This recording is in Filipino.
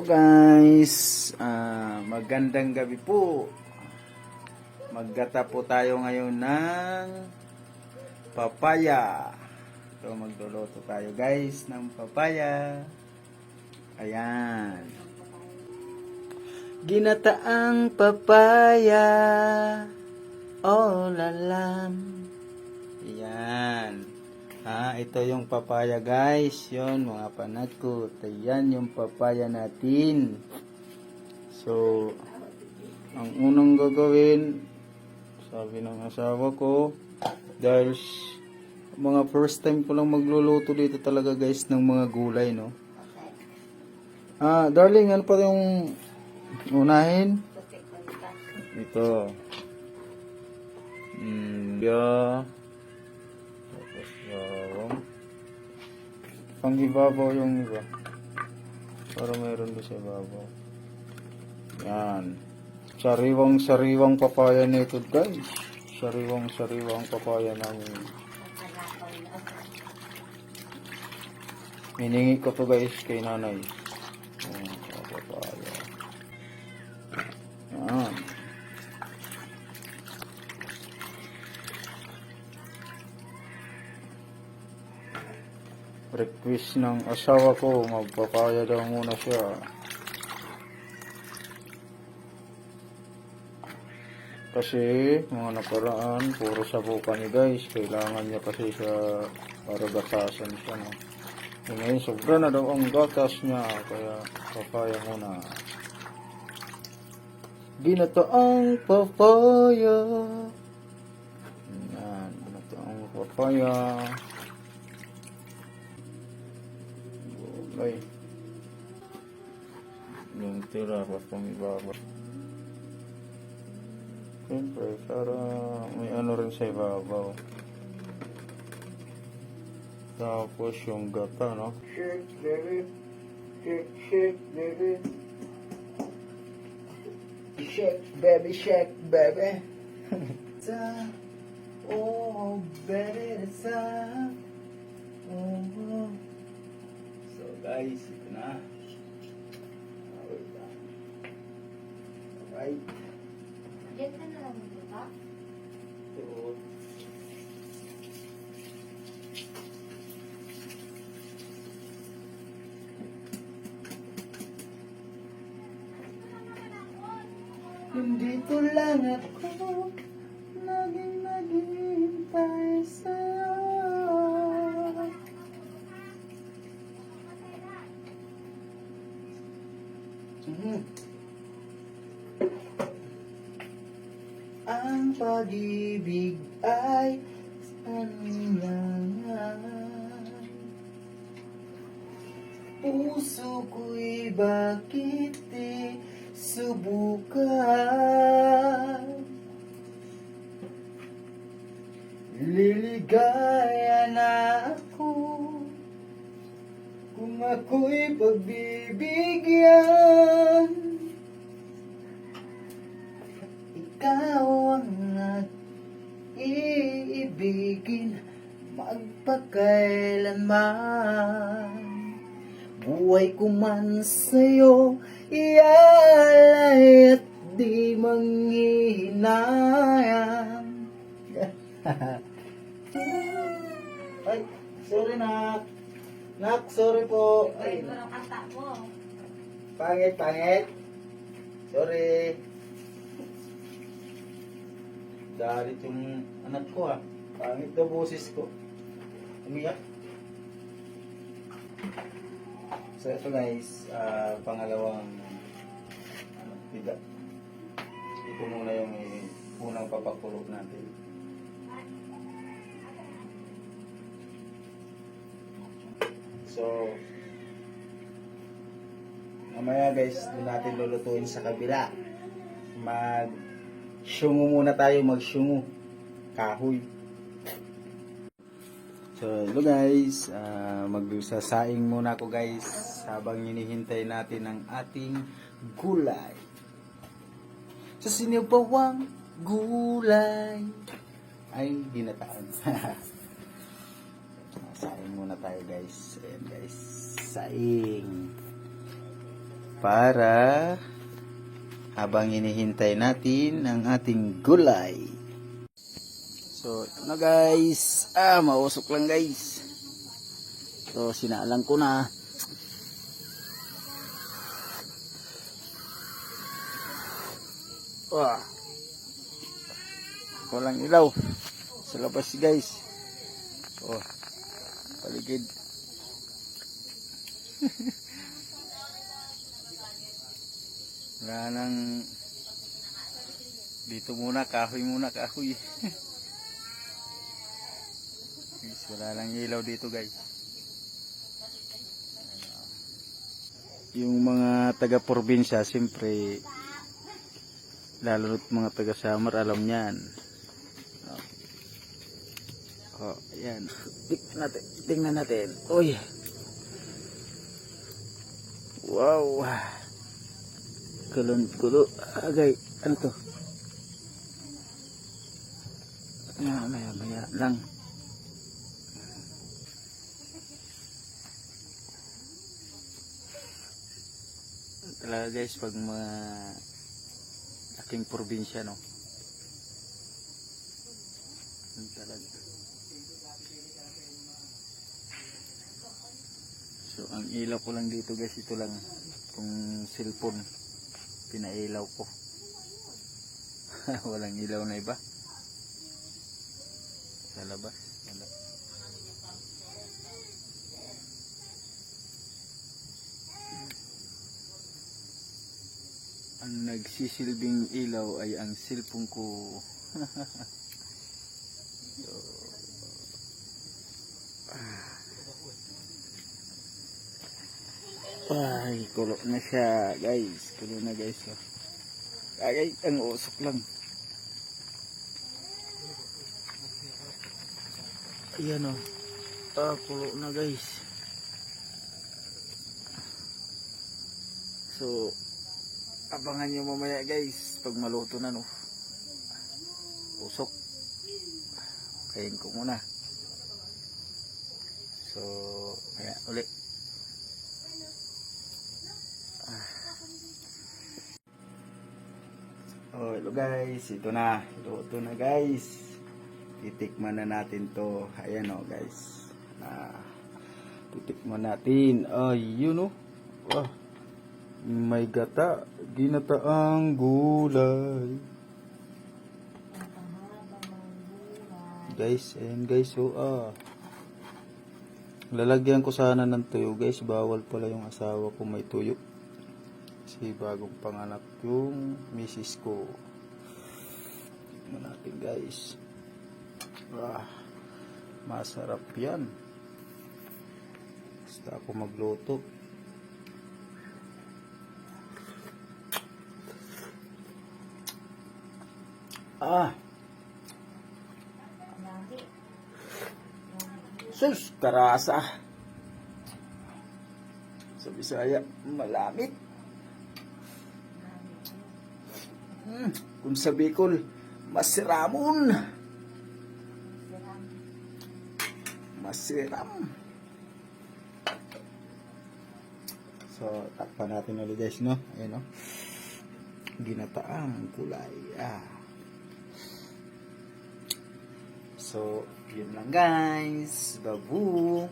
Guys, magandang gabi po. Maggata po tayo ngayon ng papaya. So magluluto tayo guys ng papaya. Ayan. Ginataang papaya. Oh lalam. Ayan. Ito yung papaya guys. Yun mga panat ko. Ayan yung papaya natin. So, ang unang gagawin, sabi ng asawa ko, dahil mga first time ko lang magluluto dito talaga guys ng mga gulay, no? Darling, ano pa yung unahin? Ito. Yeah. Tapos bawang. Pang-ibabaw yung iba. Para mayroon doon sa ibabaw. Yan. Sariwang papaya nito guys. Sariwang papaya namin. Miningi ko to guys kay nanay. Papaya. Yan. Request ng asawa ko, magpapaya daw muna siya. Kasi mga nakaraan, puro sabukan ni guys. Kailangan niya kasi sa para gatasan siya. No? Ngayon, sobra na daw ang gatas niya. Kaya papaya muna. Ginataang papaya. Yan, ginataang papaya. Ay, yung tira pa pang ibabaw. Siyempre, para may ano rin sa ibabaw. Tapos yung gata, no? Shake, baby. Shake, baby. Shake, baby, shake, baby. Oh, baby, it's oh. So guys, ito na. Alright. Diyan ka na lang dito ba? So, nandito lang ako, laging naghihintay sa'yo. Ang pag-ibig ay sanlangan. Puso ko'y bakit di subukan. Liligaya na ako kung ako'y pagbibigyan. Ikaw ang iibigin magpakailanman. Buhay ko man sa'yo ialay at di manghihinayang. Ay, sorry nak. Nak, sorry po. Ay, Ito ang kanta mo. pangit. Sorry. Dalit yung anak ko Pangit daw boses ko. Umiyak. So ito guys, pangalawang tiga. Ito muna yung unang papakulog natin. So mamaya guys, doon natin lulutuin sa kabila. Syungo muna tayo, magsyungo. Kahoy. So, hello guys. Magsasaing muna ako guys habang hinihintay natin ang ating gulay. Sa sinibawang gulay ay ginataan. Saing muna tayo guys. Ayan guys. Saing. para habang hinihintay natin ang ating gulay. So, ito na guys. Mausok lang guys. So, sinalang ko na. Walang ilaw sa labas guys. Paligid. Wala nang dito muna, kahoy muna, kahoy. Guys, wala nang ilaw dito guys. Yung mga taga-probinsya, siyempre, lalo na't mga taga-Samar, alam niyan. Ayan. Tingnan natin. Uy. Wow. Kulon-kulo. Agay. Ano to? Maya lang. Talaga guys, pag mga aking probinsya, no? Talaga. So, ang ilaw ko lang dito guys, ito lang. Kung cellphone, pinailaw ko. Walang ilaw na iba. Sa labas. Wala. Ang nagsisilbing ilaw ay ang cellphone ko. Ay, kulo na siya guys. Kulo na guys. Ay, ang usok lang. Ayan o. Kulo na guys. So, abangan nyo mamaya guys. Pag maluto na no. Usok. Kain ko muna. So, kaya ulit. Hello guys, ito na. Luto na guys. Titikman na natin to. Ayan o guys. Titikman natin. Ay, yun o. May gata. Ginataang gulay. Guys, ayan guys. Lalagyan ko sana ng tuyo guys. Bawal pala yung asawa ko may tuyo. Kasi bagong panganak yung misis ko. Tignan natin guys. Masarap yan. Basta ako magluto. Sus, karasa. Sa Bisaya, malamit. Kung sa Bicol, masiramon. Masiram. So, takpan natin ulit guys, no? Ayan, no? Ginataang kulay. So, yun lang guys. Babu.